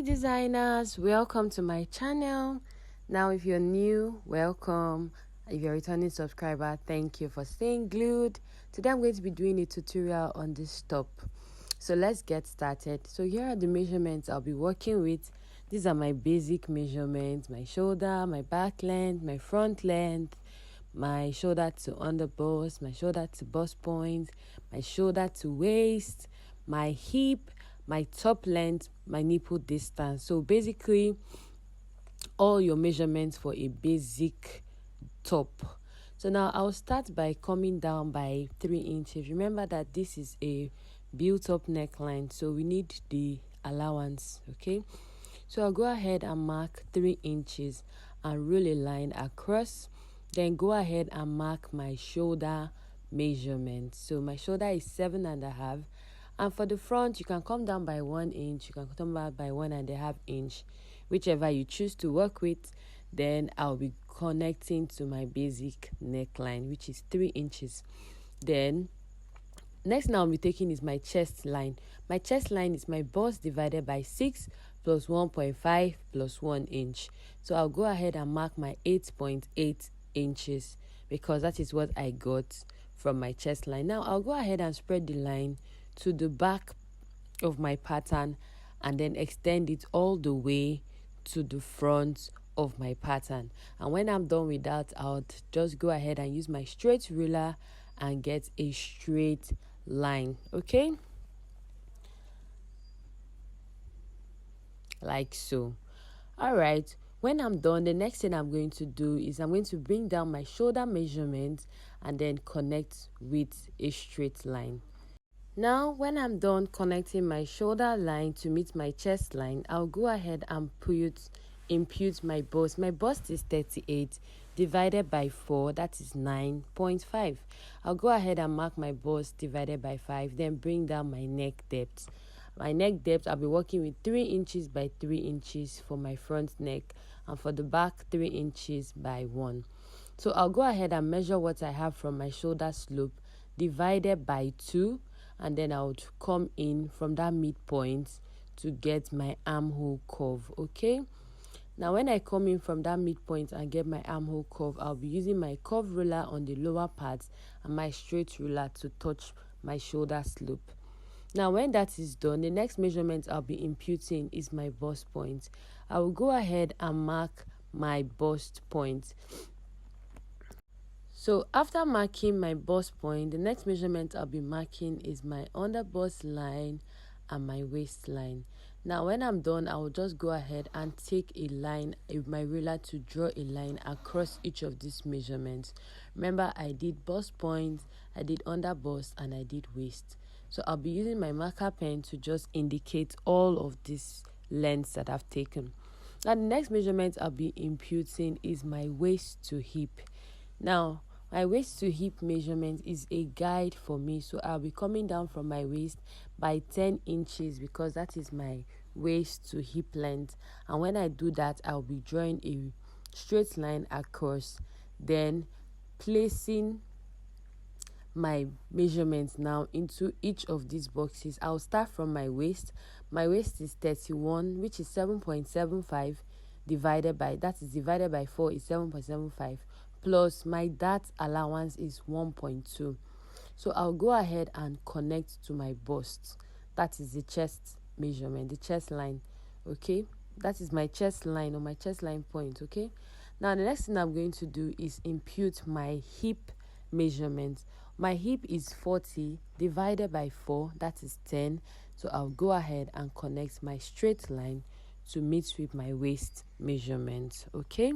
designers, welcome to my channel. Now if you're new, welcome. If you're a returning subscriber, thank you for staying glued. Today I'm going to be doing a tutorial on this top, so let's get started. So here are the measurements I'll be working with. These are my basic measurements: my shoulder, my back length, my front length, my shoulder to under bust, my shoulder to bust point, my shoulder to waist, my hip, my top length, my nipple distance. So basically all your measurements for a basic top. So now I'll start by coming down by 3 inches. Remember that this is a built up neckline, so we need the allowance. Okay, so I'll go ahead and mark 3 inches and roll a line across. Then go ahead and mark my shoulder measurement. So my shoulder is 7.5, and for the front you can come down by 1 inch, you can come down by 1.5 inch, whichever you choose to work with. Then I'll be connecting to my basic neckline, which is 3 inches. Then next now I'll be taking is my chest line. My chest line is my bust divided by 6 plus 1.5 plus 1 inch. So I'll go ahead and mark my 8.8 inches because that is what I got from my chest line. Now I'll go ahead and spread the line to the back of my pattern and then extend it all the way to the front of my pattern. And when I'm done with that, I'll just go ahead and use my straight ruler and get a straight line. Okay, like so. All right, when I'm done, the next thing I'm going to do is I'm going to bring down my shoulder measurement and then connect with a straight line. Now when I'm done connecting my shoulder line to meet my chest line, I'll go ahead and impute my bust. My bust is 38 divided by 4, that is 9.5. I'll go ahead and mark my bust divided by 5, then bring down my neck depth. My neck depth, I'll be working with 3 inches by 3 inches for my front neck, and for the back 3 inches by 1. So I'll go ahead and measure what I have from my shoulder slope divided by 2, and then I would come in from that midpoint to get my armhole curve. Okay, now when I come in from that midpoint and get my armhole curve, I'll be using my curve ruler on the lower part and my straight ruler to touch my shoulder slope. Now when that is done, the next measurement I'll be imputing is my bust point. I will go ahead and mark my bust point. So after marking my bust point, the next measurement I'll be marking is my under bust line and my waistline. Now when I'm done, I will just go ahead and take a line with my ruler to draw a line across each of these measurements. Remember, I did bust point, I did under bust, and I did waist. So I'll be using my marker pen to just indicate all of these lengths that I've taken. Now the next measurement I'll be imputing is my waist to hip. Now my waist to hip measurement is a guide for me, so I'll be coming down from my waist by 10 inches because that is my waist to hip length. And when I do that, I'll be drawing a straight line across, then placing my measurements now into each of these boxes. I'll start from my waist. My waist is 31, which is 7.75 divided by 4 is 7.75, plus my dart allowance is 1.2. So I'll go ahead and connect to my bust. That is the chest measurement, the chest line. Okay, that is my chest line or my chest line point. Okay, now the next thing I'm going to do is impute my hip measurement. My hip is 40 divided by 4, that is 10. So I'll go ahead and connect my straight line to meet with my waist measurement. Okay,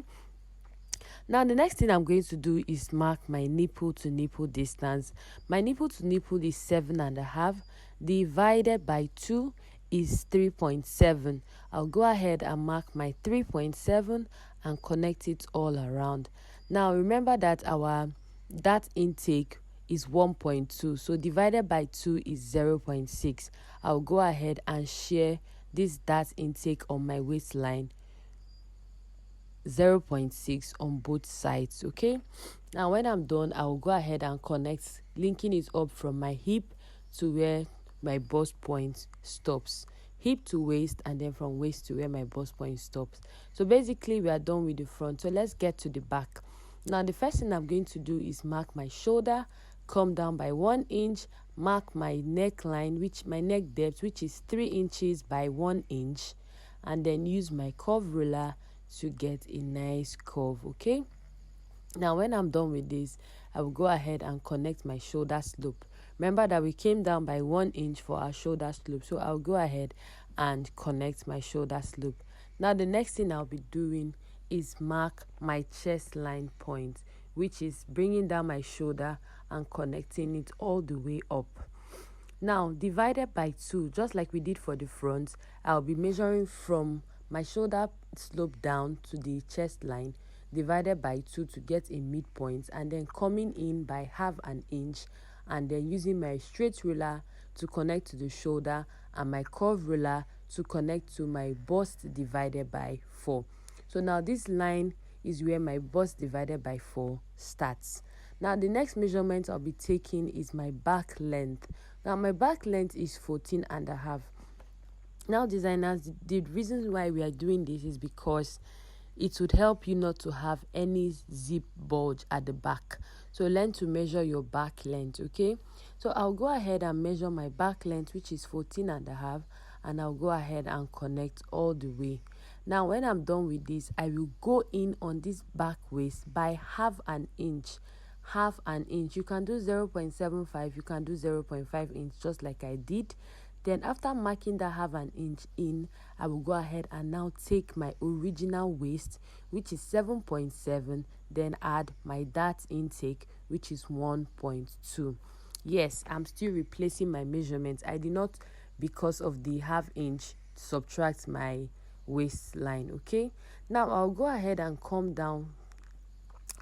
now the next thing I'm going to do is mark my nipple to nipple distance. My nipple to nipple is 7.5 divided by 2 is 3.7. I'll go ahead and mark my 3.7 and connect it all around. Now remember that our dart intake is 1.2, so divided by 2 is 0.6. I'll go ahead and share this dart intake on my waistline 0.6 on both sides. Okay, now when I'm done, I will go ahead and connect, linking it up from my hip to where my bust point stops. hip to waist, and then from waist to where my bust point stops. So basically we are done with the front. So let's get to the back. Now the first thing I'm going to do is mark my shoulder, come down by 1 inch, mark my neckline, which my neck depth, which is 3 inches by 1 inch, and then use my curve ruler to get a nice curve. Okay, now when I'm done with this, I will go ahead and connect my shoulder slope. Remember that we came down by 1 inch for our shoulder slope, so I'll go ahead and connect my shoulder slope. Now the next thing I'll be doing is mark my chest line point, which is bringing down my shoulder and connecting it all the way up. Now divided by 2, just like we did for the front, I'll be measuring from my shoulder slope down to the chest line, divided by 2 to get a midpoint, and then coming in by 1/2 inch, and then using my straight ruler to connect to the shoulder and my curve ruler to connect to my bust divided by 4. So now this line is where my bust divided by 4 starts. Now the next measurement I'll be taking is my back length. Now my back length is 14.5. Now designers, the reason why we are doing this is because it would help you not to have any zip bulge at the back. So learn to measure your back length. Okay, so I'll go ahead and measure my back length, which is 14.5, and I'll go ahead and connect all the way. Now when I'm done with this, I will go in on this back waist by 1/2 inch. 1/2 inch. You can do 0.75, you can do 0.5 inch, just like I did. Then after marking that 1/2 inch in, I will go ahead and now take my original waist, which is 7.7, then add my dart intake, which is 1.2. Yes, I'm still replacing my measurements. I did not, because of the 1/2 inch, subtract my waistline. Okay, now I'll go ahead and come down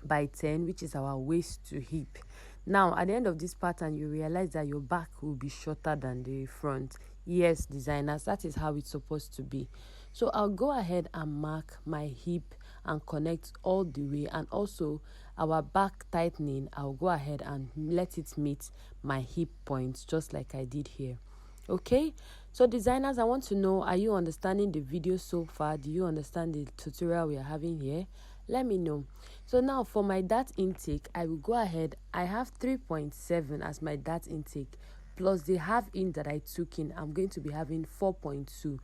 by 10, which is our waist to hip. Now at the end of this pattern, you realize that your back will be shorter than the front. Yes, designers, that is how it's supposed to be. So I'll go ahead and mark my hip and connect all the way, and also our back tightening, I'll go ahead and let it meet my hip points, just like I did here. Okay, so designers, I want to know, are you understanding the video so far? Do you understand the tutorial we are having here? Let me know. So now for my dart intake, I will go ahead, I have 3.7 as my dart intake, plus the 1/2 inch that I took in. I'm going to be having 4.2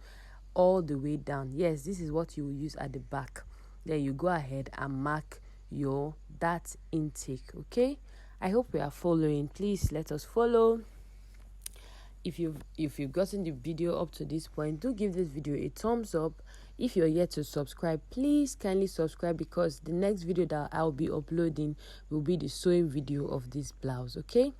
all the way down. Yes, this is what you will use at the back. Then you go ahead and mark your dart intake. Okay, I hope we are following. Please let us follow. If you've gotten the video up to this point, do give this video a thumbs up. If you're yet to subscribe, please kindly subscribe, because the next video that I'll be uploading will be the sewing video of this blouse. Okay,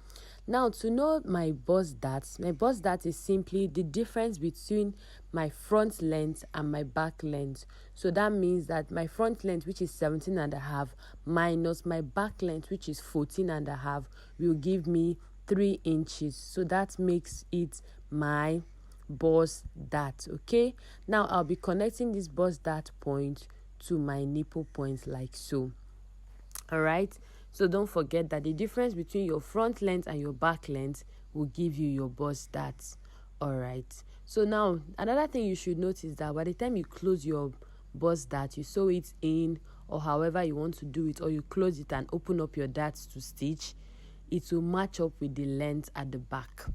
now to know my bust dart is simply the difference between my front length and my back length. So that means that my front length, which is 17.5, minus my back length, which is 14.5, will give me 3 inches. So that makes it my bust dart. Okay, now I'll be connecting this bust dart point to my nipple point like so. All right, so don't forget that the difference between your front length and your back length will give you your bust dart. All right, so now another thing you should notice that by the time you close your bust dart, you sew it in, or however you want to do it, or you close it and open up your darts to stitch, it will match up with the length at the back.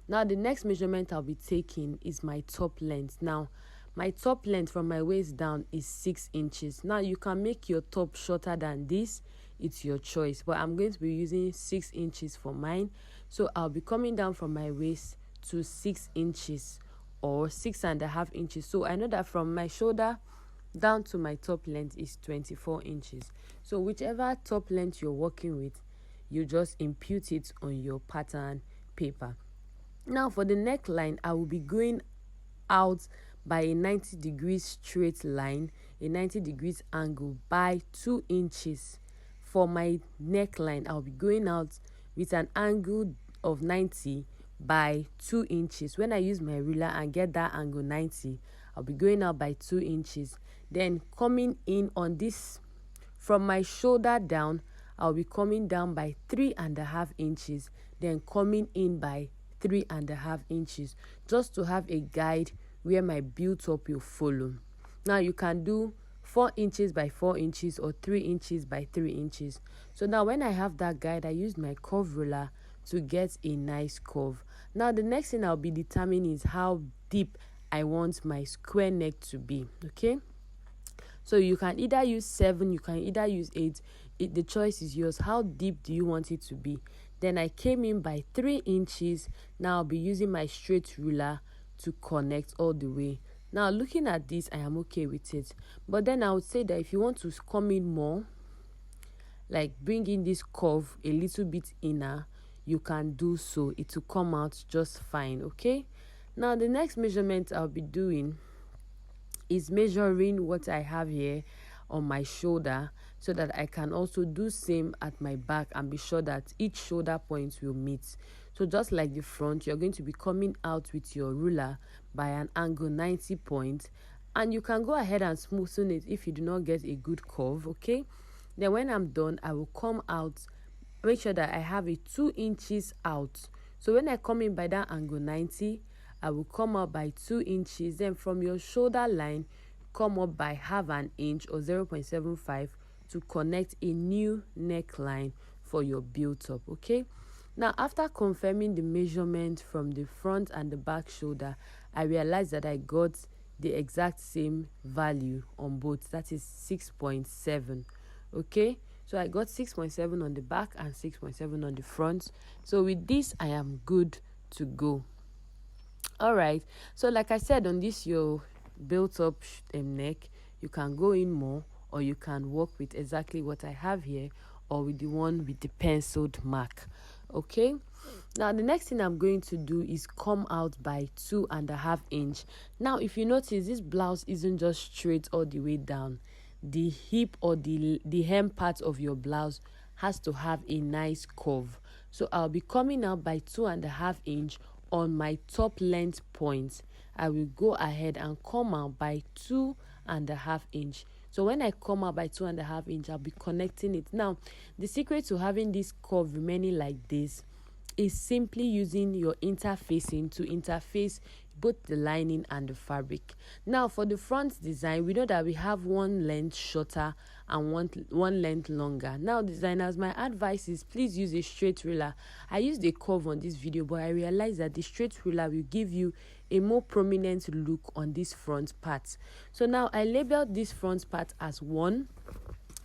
Now the next measurement I'll be taking is my top length. Now my top length from my waist down is 6 inches. Now you can make your top shorter than this, it's your choice, but I'm going to be using 6 inches for mine. So I'll be coming down from my waist to 6 inches or 6.5 inches. So I know that from my shoulder down to my top length is 24 inches. So whichever top length you're working with, you just impute it on your pattern paper. Now for the neckline, I will be going out by a 90 degrees straight line, a 90 degrees angle by 2 inches. For my neckline, I'll be going out with an angle of 90 by 2 inches. When I use my ruler and get that angle 90, I'll be going out by 2 inches. Then coming in on this, from my shoulder down, I'll be coming down by 3.5 inches, then coming in by 3.5 inches, just to have a guide where my build up will follow. Now you can do 4 inches by 4 inches or 3 inches by 3 inches. So now when I have that guide, I use my curve ruler to get a nice curve. Now the next thing I'll be determining is how deep I want my square neck to be. Okay, so you can either use 7, you can either use 8. The choice is yours. How deep do you want it to be? Then I came in by 3 inches. Now I'll be using my straight ruler to connect all the way. Now looking at this, I am okay with it. But then I would say that if you want to come in more, like bring in this curve a little bit inner, you can do so. It will come out just fine. Okay, now the next measurement I'll be doing is measuring what I have here on my shoulder, so that I can also do same at my back and be sure that each shoulder point will meet. So just like the front, you're going to be coming out with your ruler by an angle 90 point, and you can go ahead and smoothen it if you do not get a good curve. Okay, then when I'm done, I will come out, make sure that I have it 2 inches out. So when I come in by that angle 90, I will come out by 2 inches. Then from your shoulder line, come up by half an inch or 0.75 to connect a new neckline for your build up. Okay, now after confirming the measurement from the front and the back shoulder, I realized that I got the exact same value on both, that is 6.7. okay, so I got 6.7 on the back and 6.7 on the front. So with this, I am good to go. All right, so like I said, on this your built up neck, you can go in more, or you can work with exactly what I have here, or with the one with the penciled mark. Okay, now the next thing I'm going to do is come out by 2.5 inch. Now if you notice, this blouse isn't just straight all the way down. The hip or the hem part of your blouse has to have a nice curve. So I'll be coming out by 2.5 inch on my top length point. I will go ahead and come out by 2.5 inch. So when I come out by 2.5 inch, I'll be connecting it. Now the secret to having this curve remaining like this is simply using your interfacing to interface both the lining and the fabric. Now for the front design, we know that we have one length shorter and one length longer. Now designers, my advice is please use a straight ruler. I used a curve on this video, but I realized that the straight ruler will give you a more prominent look on this front part. So now I labeled this front part as 1.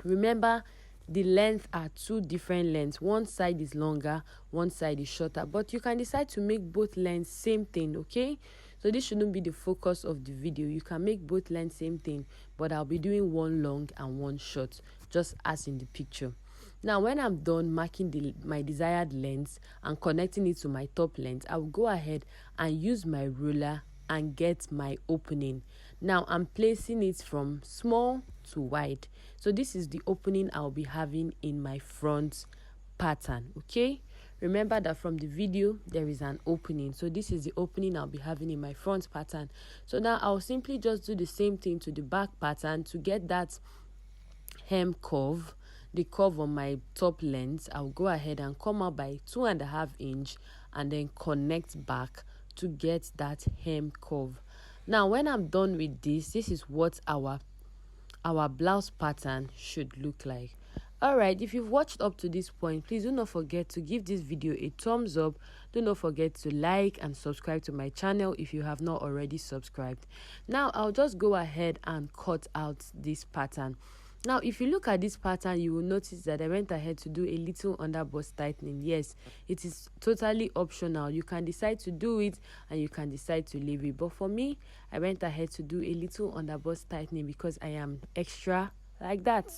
Remember, the length are 2 different lengths. One side is longer, one side is shorter, but you can decide to make both lengths same thing. Okay, so this shouldn't be the focus of the video. You can make both lengths same thing, but I'll be doing one long and one short, just as in the picture. Now when I'm done marking my desired length and connecting it to my top length, I will go ahead and use my ruler and get my opening. Now I'm placing it from small to wide. So this is the opening I'll be having in my front pattern. Okay, remember that from the video there is an opening, so this is the opening I'll be having in my front pattern. So now I'll simply just do the same thing to the back pattern to get that hem curve, the curve on my top length. I'll go ahead and come out by 2.5 inch and then connect back to get that hem curve. Now when I'm done with this is what our blouse pattern should look like. Alright, if you've watched up to this point, please do not forget to give this video a thumbs up. Do not forget to like and subscribe to my channel if you have not already subscribed. Now I'll just go ahead and cut out this pattern. Now if you look at this pattern, you will notice that I went ahead to do a little underbust tightening. Yes, it is totally optional. You can decide to do it and you can decide to leave it, but for me, I went ahead to do a little underbust tightening because I am extra like that.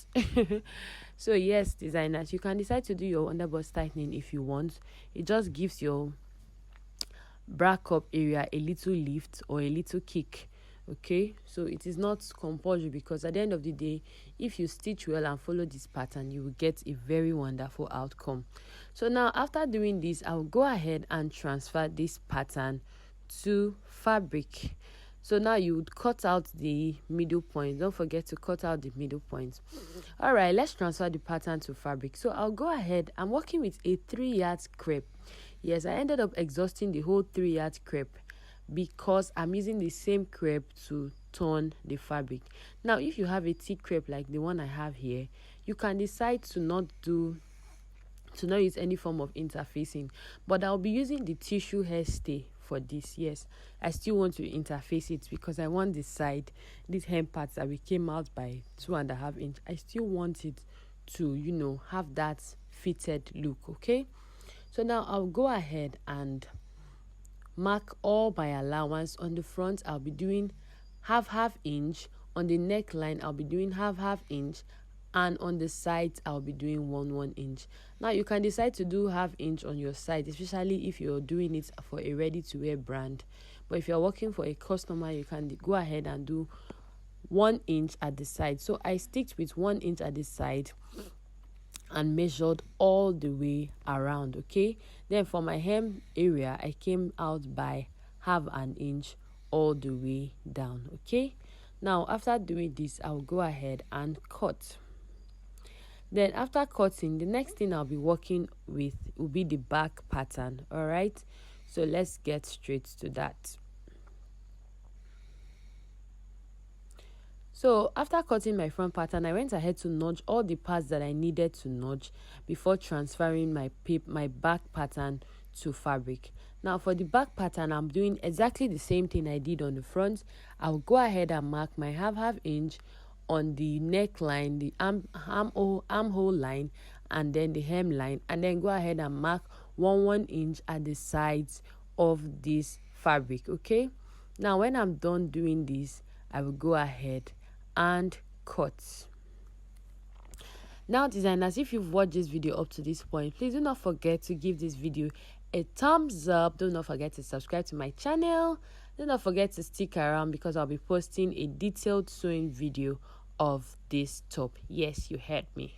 So yes, designers, you can decide to do your underbust tightening if you want. It just gives your bra cup area a little lift or a little kick. Okay, so it is not compulsory, because at the end of the day, if you stitch well and follow this pattern, you will get a very wonderful outcome. So now after doing this, I'll go ahead and transfer this pattern to fabric. So now you would cut out the middle point. Don't forget to cut out the middle point. All right, let's transfer the pattern to fabric. So I'll go ahead. I'm working with a 3-yard crepe. Yes, I ended up exhausting the whole 3-yard crepe because I'm using the same crepe to turn the fabric. Now if you have a thick crepe like the one I have here, you can decide to not use any form of interfacing, but I'll be using the tissue hairstay for this. Yes, I still want to interface it because I want these hem parts that we came out by 2.5 inch, I still want it to have that fitted look. Okay, so now I'll go ahead and mark all my allowance. On the front I'll be doing half inch, on the neckline I'll be doing half inch, and on the sides I'll be doing 1 inch. Now you can decide to do half inch on your side, especially if you're doing it for a ready-to-wear brand, but if you're working for a customer, you can go ahead and do 1 inch at the side. So I sticked with 1 inch at the side and measured all the way around. Okay, then for my hem area I came out by half an inch all the way down. Okay, now after doing this I'll go ahead and cut. Then after cutting, the next thing I'll be working with will be the back pattern. All right, so let's get straight to that. So after cutting my front pattern, I went ahead to notch all the parts that I needed to notch before transferring my back pattern to fabric. Now for the back pattern, I'm doing exactly the same thing I did on the front. I'll go ahead and mark my half inch on the neckline, the armhole line, and then the hemline, and then go ahead and mark 1 inch at the sides of this fabric. Okay, now when I'm done doing this, I will go ahead and cut. Now designers, if you've watched this video up to this point, please do not forget to give this video a thumbs up. Do not forget to subscribe to my channel. Do not forget to stick around because I'll be posting a detailed sewing video of this top. Yes, you heard me.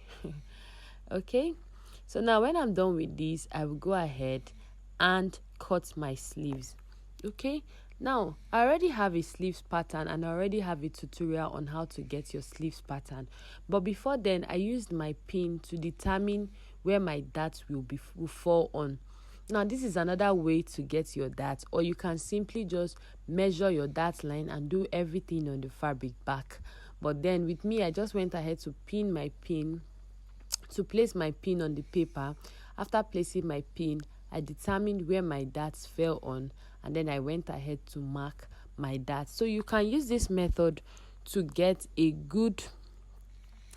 Okay, so now when I'm done with this, I will go ahead and cut my sleeves. Okay, now I already have a sleeves pattern and I already have a tutorial on how to get your sleeves pattern, but before then I used my pin to determine where my darts will fall on. Now this is another way to get your darts, or you can simply just measure your dart line and do everything on the fabric back. But then with me, I just went ahead to place my pin on the paper. After placing my pin, I determined where my darts fell on, and then I went ahead to mark my darts. So you can use this method to get a good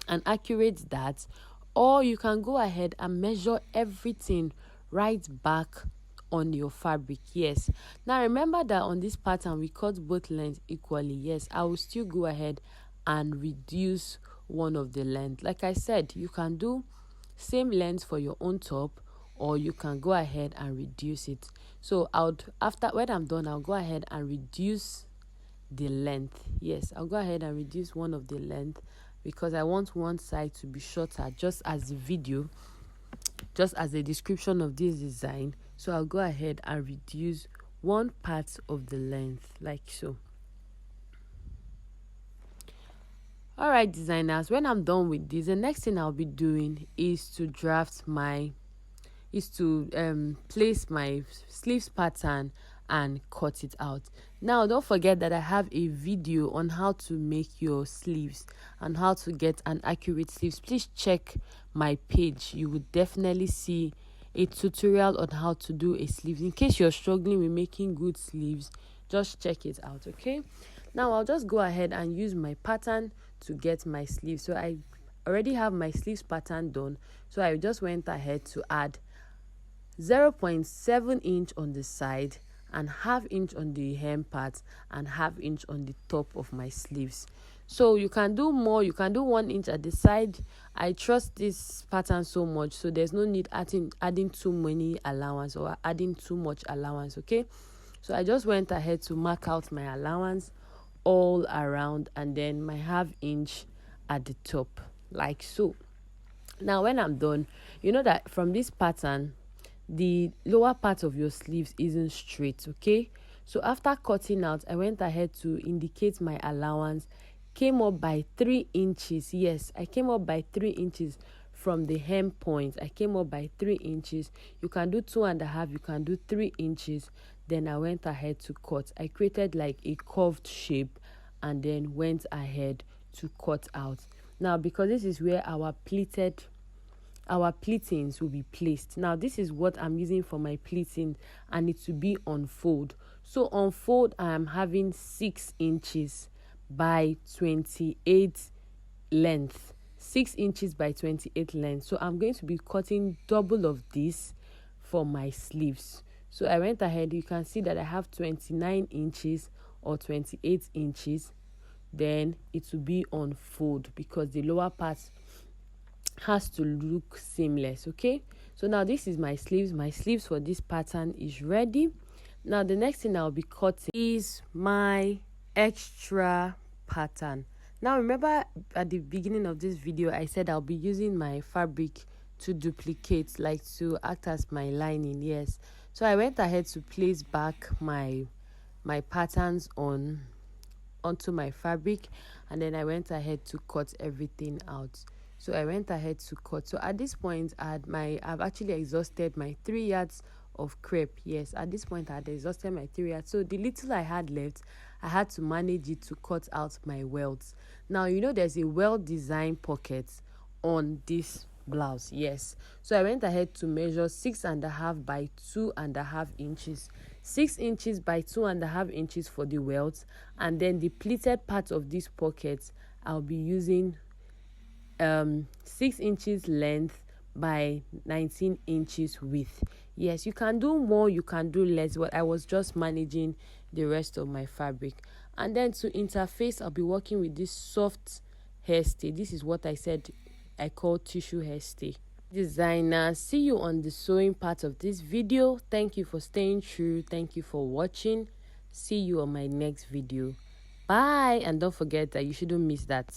and accurate dart, or you can go ahead and measure everything right back on your fabric. Yes, now remember that on this pattern we cut both lengths equally. Yes, I will still go ahead and reduce one of the length. Like I said, you can do same length for your own top, or you can go ahead and reduce it. So when I'm done, I'll go ahead and reduce the length. Yes, I'll go ahead and reduce one of the length because I want one side to be shorter, just as the description of this design. So I'll go ahead and reduce one part of the length, like so. All right, designers, when I'm done with this, the next thing I'll be doing is to place my sleeves pattern and cut it out. Now don't forget that I have a video on how to make your sleeves and how to get an accurate sleeves. Please check my page. You would definitely see a tutorial on how to do a sleeve. In case you're struggling with making good sleeves, just check it out. Okay, now I'll just go ahead and use my pattern to get my sleeves. So I already have my sleeves pattern done, so I just went ahead to add 0.7 inch on the side and half inch on the hem part and half inch on the top of my sleeves. So you can do more, you can do 1 inch at the side. I trust this pattern so much, so there's no need adding too many allowance or adding too much allowance. Okay, so I just went ahead to mark out my allowance all around and then my half inch at the top, like so. Now when I'm done, you know that from this pattern the lower part of your sleeves isn't straight. Okay, so after cutting out, I went ahead to indicate my allowance, came up by 3 inches. Yes, I came up by 3 inches from the hem point. I came up by 3 inches. You can do 2.5, you can do 3 inches. then I went ahead to cut. I created like a curved shape and then went ahead to cut out. Now, because this is where our pleatings will be placed. Now, this is what I'm using for my pleating, and it will be on fold. So on fold, I am having 6 inches by 28 length. 6 inches by 28 length. So I'm going to be cutting double of this for my sleeves. So I went ahead, you can see that I have 29 inches or 28 inches. Then it will be on fold because the lower part has to look seamless. Okay, so now this is my sleeves for this pattern is ready. Now the next thing I'll be cutting is my extra pattern. Now remember at the beginning of this video I said I'll be using my fabric to duplicate, like to act as my lining. Yes, so I went ahead to place back my patterns onto my fabric, and then I went ahead to cut everything out. So I went ahead to cut. So at this point I've actually exhausted my 3 yards of crepe. Yes, at this point I had exhausted my 3 yards. So the little I had left, I had to manage it to cut out my welts. Now you know there's a welt design pocket on this blouse. Yes, so I went ahead to measure 6.5 by 2.5 inches. 6 inches by 2.5 inches for the welt, and then the pleated part of this pocket I'll be using 6 inches length by 19 inches width. Yes, you can do more, you can do less, but I was just managing the rest of my fabric. And then to interface, I'll be working with this soft hairstay. This is what I said I call tissue hairstay. Designer, see you on the sewing part of this video. Thank you for staying true. Thank you for watching. See you on my next video. Bye, and don't forget that you shouldn't miss that.